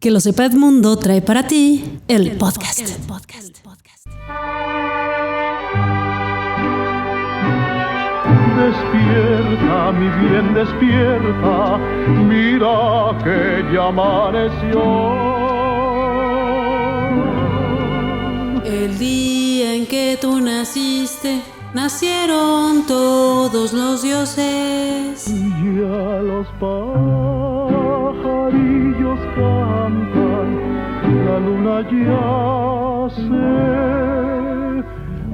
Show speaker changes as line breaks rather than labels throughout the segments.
Que lo sepa Edmundo trae para ti el podcast.
Despierta, mi bien, despierta, mira que ya amaneció.
El día en que tú naciste, nacieron todos los dioses.
Ya los pajarillos cantan, la luna ya se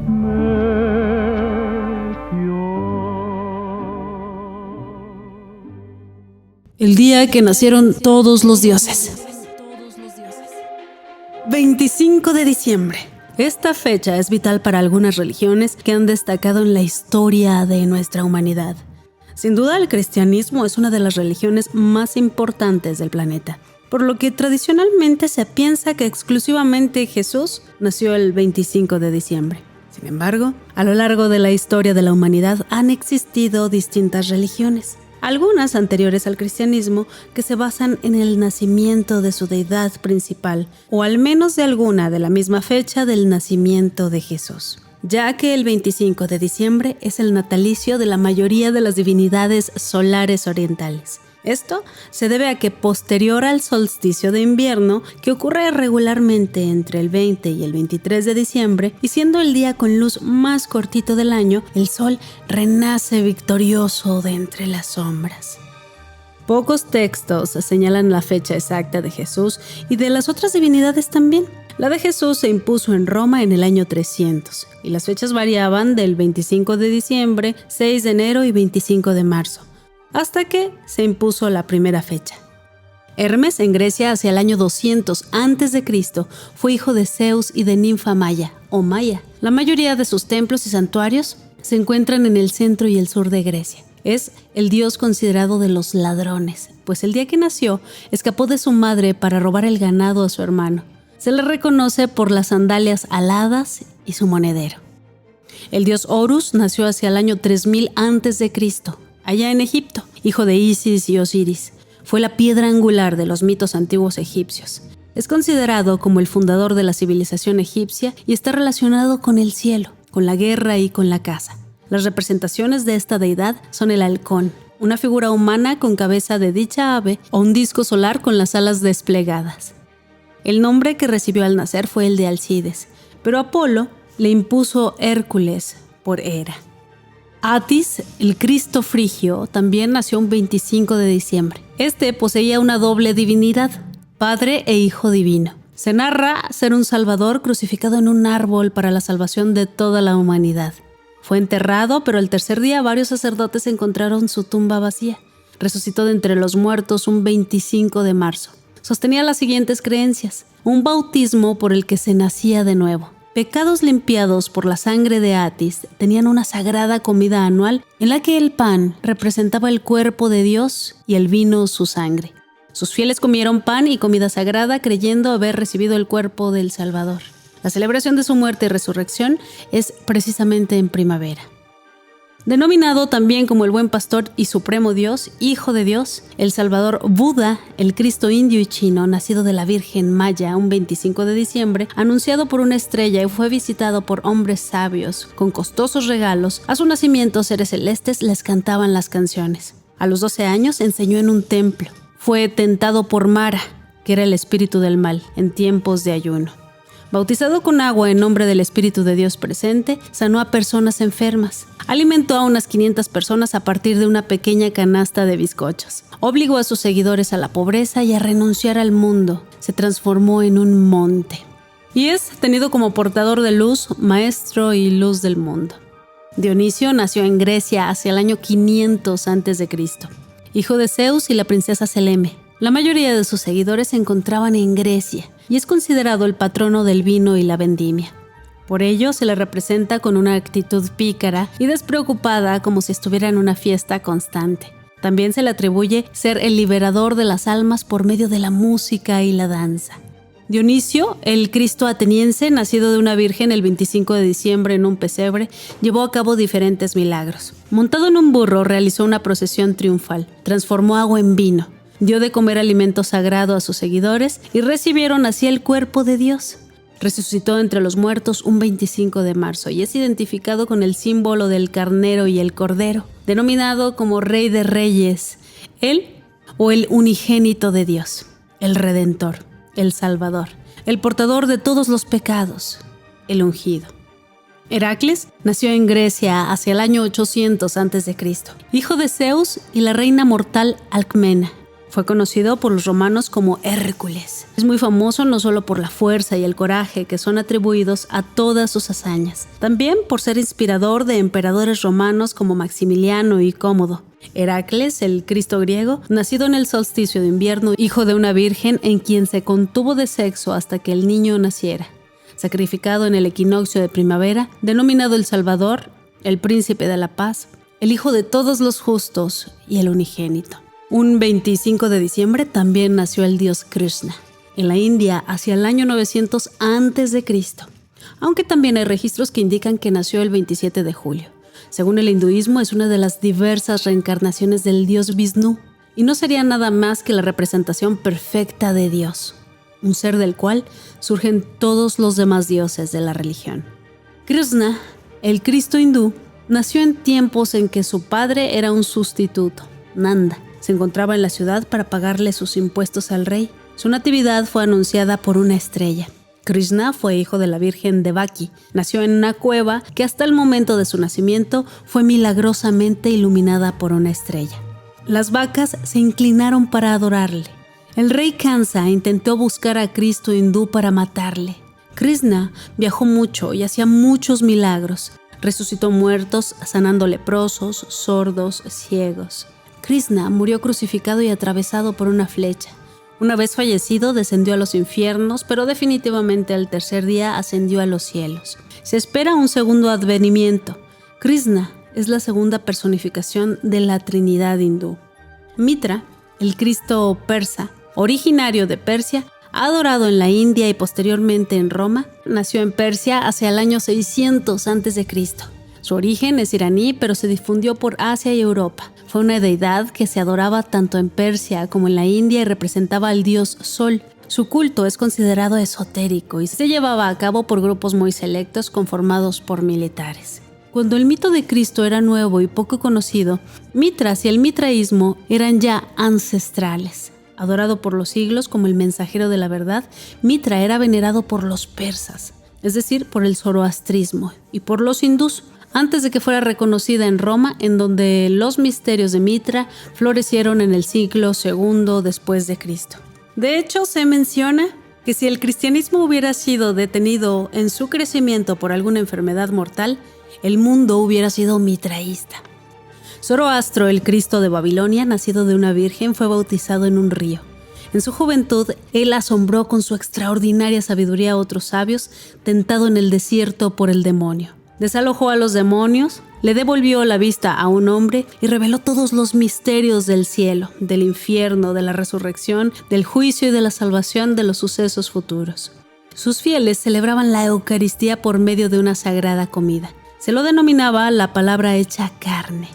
metió.
El día que nacieron todos los dioses. 25 de diciembre. Esta fecha es vital para algunas religiones que han destacado en la historia de nuestra humanidad. Sin duda, el cristianismo es una de las religiones más importantes del planeta, por lo que tradicionalmente se piensa que exclusivamente Jesús nació el 25 de diciembre. Sin embargo, a lo largo de la historia de la humanidad han existido distintas religiones, algunas anteriores al cristianismo que se basan en el nacimiento de su deidad principal, o al menos de alguna de la misma fecha del nacimiento de Jesús, ya que el 25 de diciembre es el natalicio de la mayoría de las divinidades solares orientales. Esto se debe a que posterior al solsticio de invierno, que ocurre regularmente entre el 20 y el 23 de diciembre, y siendo el día con luz más cortito del año, el sol renace victorioso de entre las sombras. Pocos textos señalan la fecha exacta de Jesús y de las otras divinidades también. La de Jesús se impuso en Roma en el año 300 y las fechas variaban del 25 de diciembre, 6 de enero y 25 de marzo, hasta que se impuso la primera fecha. Hermes, en Grecia, hacia el año 200 a.C., fue hijo de Zeus y de ninfa Maya, o Maya. La mayoría de sus templos y santuarios se encuentran en el centro y el sur de Grecia. Es el dios considerado de los ladrones, pues el día que nació, escapó de su madre para robar el ganado a su hermano. Se le reconoce por las sandalias aladas y su monedero. El dios Horus nació hacia el año 3000 a.C., allá en Egipto, hijo de Isis y Osiris. Fue la piedra angular de los mitos antiguos egipcios. Es considerado como el fundador de la civilización egipcia y está relacionado con el cielo, con la guerra y con la caza. Las representaciones de esta deidad son el halcón, una figura humana con cabeza de dicha ave o un disco solar con las alas desplegadas. El nombre que recibió al nacer fue el de Alcides, pero Apolo le impuso Hércules por Hera. Atis, el Cristo frigio, también nació un 25 de diciembre. Este poseía una doble divinidad, padre e hijo divino. Se narra ser un salvador crucificado en un árbol para la salvación de toda la humanidad. Fue enterrado, pero al tercer día varios sacerdotes encontraron su tumba vacía. Resucitó de entre los muertos un 25 de marzo. Sostenía las siguientes creencias: un bautismo por el que se nacía de nuevo. Pecados limpiados por la sangre de Atis tenían una sagrada comida anual en la que el pan representaba el cuerpo de Dios y el vino su sangre. Sus fieles comieron pan y comida sagrada creyendo haber recibido el cuerpo del Salvador. La celebración de su muerte y resurrección es precisamente en primavera. Denominado también como el buen pastor y supremo Dios, hijo de Dios, el Salvador Buda, el Cristo indio y chino, nacido de la Virgen Maya un 25 de diciembre, anunciado por una estrella y fue visitado por hombres sabios con costosos regalos, a su nacimiento seres celestes les cantaban las canciones. A los 12 años enseñó en un templo. Fue tentado por Mara, que era el espíritu del mal, en tiempos de ayuno. Bautizado con agua en nombre del Espíritu de Dios presente, sanó a personas enfermas. Alimentó a unas 500 personas a partir de una pequeña canasta de bizcochos. Obligó a sus seguidores a la pobreza y a renunciar al mundo. Se transformó en un monte. Y es tenido como portador de luz, maestro y luz del mundo. Dionisio nació en Grecia hacia el año 500 a.C., hijo de Zeus y la princesa Selene. La mayoría de sus seguidores se encontraban en Grecia y es considerado el patrono del vino y la vendimia. Por ello se le representa con una actitud pícara y despreocupada, como si estuviera en una fiesta constante. También se le atribuye ser el liberador de las almas por medio de la música y la danza. Dionisio, el Cristo ateniense, nacido de una virgen el 25 de diciembre en un pesebre, llevó a cabo diferentes milagros. Montado en un burro, realizó una procesión triunfal, transformó agua en vino, dio de comer alimento sagrado a sus seguidores y recibieron así el cuerpo de Dios. Resucitó entre los muertos un 25 de marzo y es identificado con el símbolo del carnero y el cordero, denominado como Rey de Reyes, Él o el unigénito de Dios, el Redentor, el Salvador, el portador de todos los pecados, el ungido. Heracles nació en Grecia hacia el año 800 a.C., hijo de Zeus y la reina mortal Alcmena. Fue conocido por los romanos como Hércules. Es muy famoso no solo por la fuerza y el coraje que son atribuidos a todas sus hazañas, también por ser inspirador de emperadores romanos como Maximiliano y Cómodo. Heracles, el Cristo griego, nacido en el solsticio de invierno, hijo de una virgen en quien se contuvo de sexo hasta que el niño naciera. Sacrificado en el equinoccio de primavera, denominado el Salvador, el Príncipe de la Paz, el Hijo de todos los justos y el unigénito. Un 25 de diciembre también nació el dios Krishna, en la India hacia el año 900 a.C., aunque también hay registros que indican que nació el 27 de julio. Según el hinduismo, es una de las diversas reencarnaciones del dios Vishnu, y no sería nada más que la representación perfecta de Dios, un ser del cual surgen todos los demás dioses de la religión. Krishna, el Cristo hindú, nació en tiempos en que su padre era un sustituto, Nanda. Se encontraba en la ciudad para pagarle sus impuestos al rey. Su natividad fue anunciada por una estrella. Krishna fue hijo de la Virgen Devaki. Nació en una cueva que hasta el momento de su nacimiento fue milagrosamente iluminada por una estrella. Las vacas se inclinaron para adorarle. El rey Kansa intentó buscar a Cristo hindú para matarle. Krishna viajó mucho y hacía muchos milagros. Resucitó muertos, sanando leprosos, sordos, ciegos. Krishna murió crucificado y atravesado por una flecha. Una vez fallecido, descendió a los infiernos, pero definitivamente al tercer día ascendió a los cielos. Se espera un segundo advenimiento. Krishna es la segunda personificación de la Trinidad hindú. Mitra, el Cristo persa, originario de Persia, adorado en la India y posteriormente en Roma, nació en Persia hacia el año 600 a.C. Su origen es iraní, pero se difundió por Asia y Europa. Fue una deidad que se adoraba tanto en Persia como en la India y representaba al dios Sol. Su culto es considerado esotérico y se llevaba a cabo por grupos muy selectos conformados por militares. Cuando el mito de Cristo era nuevo y poco conocido, Mitras y el mitraísmo eran ya ancestrales. Adorado por los siglos como el mensajero de la verdad, Mitra era venerado por los persas, es decir, por el zoroastrismo, y por los hindús, antes de que fuera reconocida en Roma, en donde los misterios de Mitra florecieron en el siglo II después de Cristo. De hecho, se menciona que si el cristianismo hubiera sido detenido en su crecimiento por alguna enfermedad mortal, el mundo hubiera sido mitraísta. Zoroastro, el Cristo de Babilonia, nacido de una virgen, fue bautizado en un río. En su juventud, él asombró con su extraordinaria sabiduría a otros sabios, tentado en el desierto por el demonio. Desalojó a los demonios, le devolvió la vista a un hombre y reveló todos los misterios del cielo, del infierno, de la resurrección, del juicio y de la salvación de los sucesos futuros. Sus fieles celebraban la Eucaristía por medio de una sagrada comida. Se lo denominaba la palabra hecha carne.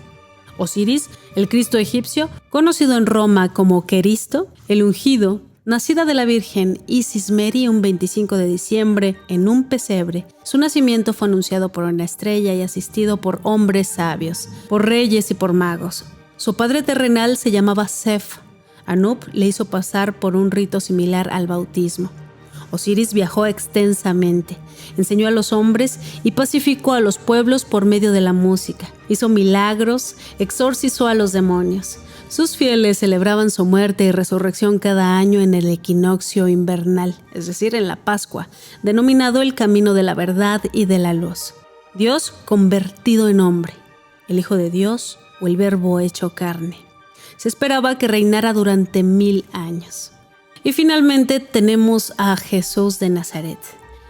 Osiris, el Cristo egipcio, conocido en Roma como Keristo, el ungido, nacida de la Virgen Isis Meri un 25 de diciembre en un pesebre, su nacimiento fue anunciado por una estrella y asistido por hombres sabios, por reyes y por magos. Su padre terrenal se llamaba Sef. Anup le hizo pasar por un rito similar al bautismo. Osiris viajó extensamente, enseñó a los hombres y pacificó a los pueblos por medio de la música. Hizo milagros, exorcizó a los demonios. Sus fieles celebraban su muerte y resurrección cada año en el equinoccio invernal, es decir, en la Pascua, denominado el camino de la verdad y de la luz. Dios convertido en hombre, el Hijo de Dios o el Verbo hecho carne. Se esperaba que reinara durante 1000 años. Y finalmente tenemos a Jesús de Nazaret.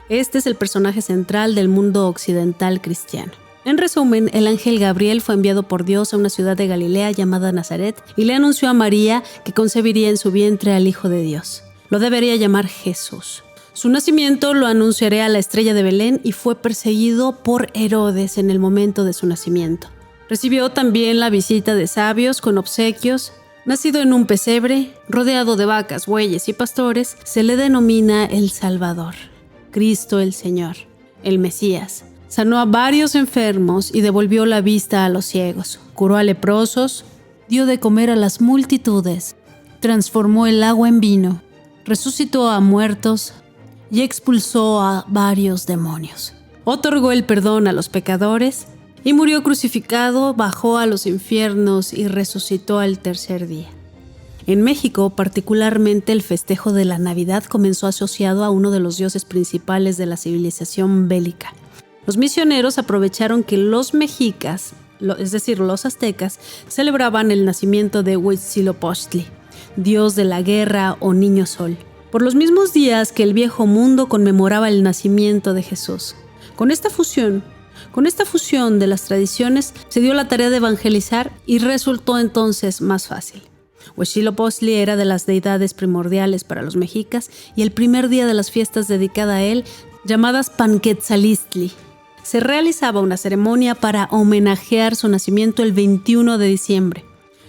Este es el personaje central del mundo occidental cristiano. En resumen, el ángel Gabriel fue enviado por Dios a una ciudad de Galilea llamada Nazaret y le anunció a María que concebiría en su vientre al Hijo de Dios. Lo debería llamar Jesús. Su nacimiento lo anunciaría la estrella de Belén y fue perseguido por Herodes en el momento de su nacimiento. Recibió también la visita de sabios con obsequios. Nacido en un pesebre, rodeado de vacas, bueyes y pastores, se le denomina el Salvador, Cristo el Señor, el Mesías. Sanó a varios enfermos y devolvió la vista a los ciegos, curó a leprosos, dio de comer a las multitudes, transformó el agua en vino, resucitó a muertos y expulsó a varios demonios. Otorgó el perdón a los pecadores y murió crucificado, bajó a los infiernos y resucitó al tercer día. En México, particularmente, el festejo de la Navidad comenzó asociado a uno de los dioses principales de la civilización bélica. Los misioneros aprovecharon que los mexicas, es decir, los aztecas, celebraban el nacimiento de Huitzilopochtli, dios de la guerra o niño sol, por los mismos días que el viejo mundo conmemoraba el nacimiento de Jesús. Con esta fusión de las tradiciones se dio la tarea de evangelizar y resultó entonces más fácil. Huitzilopochtli era de las deidades primordiales para los mexicas y el primer día de las fiestas dedicada a él, llamadas Panquetzalistli, se realizaba una ceremonia para homenajear su nacimiento el 21 de diciembre.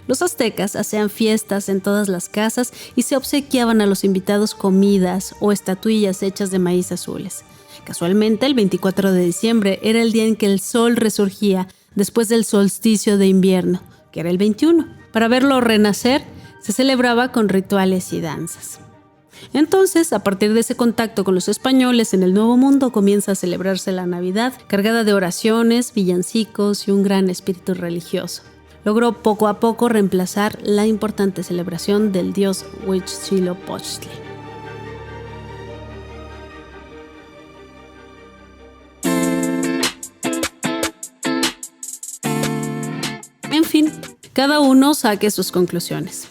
Los aztecas hacían fiestas en todas las casas y se obsequiaban a los invitados comidas o estatuillas hechas de maíz azules. Casualmente, el 24 de diciembre era el día en que el sol resurgía después del solsticio de invierno, que era el 21. Para verlo renacer, se celebraba con rituales y danzas. Entonces, a partir de ese contacto con los españoles en el Nuevo Mundo, comienza a celebrarse la Navidad, cargada de oraciones, villancicos y un gran espíritu religioso. Logró poco a poco reemplazar la importante celebración del dios Huitzilopochtli. En fin, cada uno saque sus conclusiones.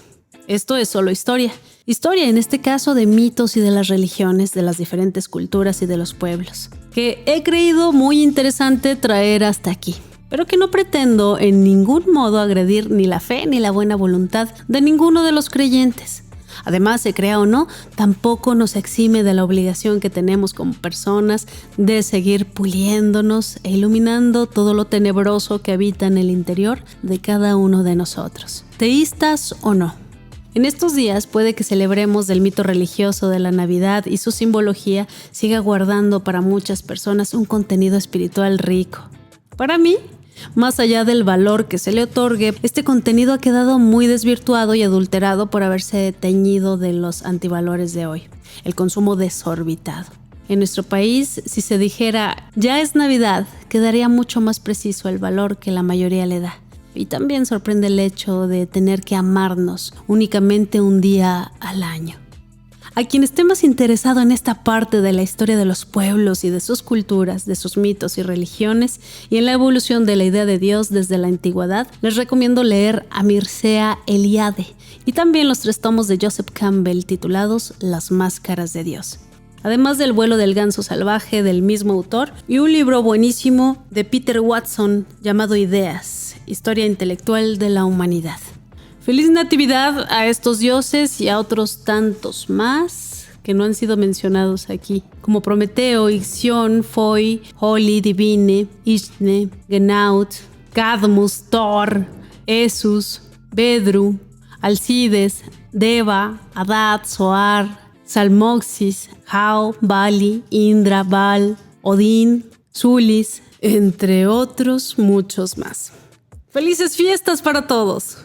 Esto es solo historia. Historia en este caso de mitos y de las religiones, de las diferentes culturas y de los pueblos, que he creído muy interesante traer hasta aquí, pero que no pretendo en ningún modo agredir ni la fe ni la buena voluntad de ninguno de los creyentes. Además, se crea o no, tampoco nos exime de la obligación que tenemos como personas de seguir puliéndonos e iluminando todo lo tenebroso que habita en el interior de cada uno de nosotros, teístas o no. En estos días puede que celebremos del mito religioso de la Navidad y su simbología siga guardando para muchas personas un contenido espiritual rico. Para mí, más allá del valor que se le otorgue, este contenido ha quedado muy desvirtuado y adulterado por haberse teñido de los antivalores de hoy, el consumo desorbitado. En nuestro país, si se dijera ya es Navidad, quedaría mucho más preciso el valor que la mayoría le da. Y también sorprende el hecho de tener que amarnos únicamente un día al año. A quien esté más interesado en esta parte de la historia de los pueblos y de sus culturas, de sus mitos y religiones, y en la evolución de la idea de Dios desde la antigüedad, les recomiendo leer a Mircea Eliade y también los 3 tomos de Joseph Campbell titulados Las Máscaras de Dios. Además del vuelo del ganso salvaje del mismo autor y un libro buenísimo de Peter Watson llamado Ideas, Historia Intelectual de la Humanidad. Feliz Natividad a estos dioses y a otros tantos más que no han sido mencionados aquí, como Prometeo, Ixión, Foi, Holi, Divine, Ishne, Genaut, Cadmus, Thor, Esus, Bedru, Alcides, Deva, Hadad, Zoar, Salmoxis, Hao, Bali, Indra, Baal, Odín, Sulis, entre otros muchos más. ¡Felices fiestas para todos!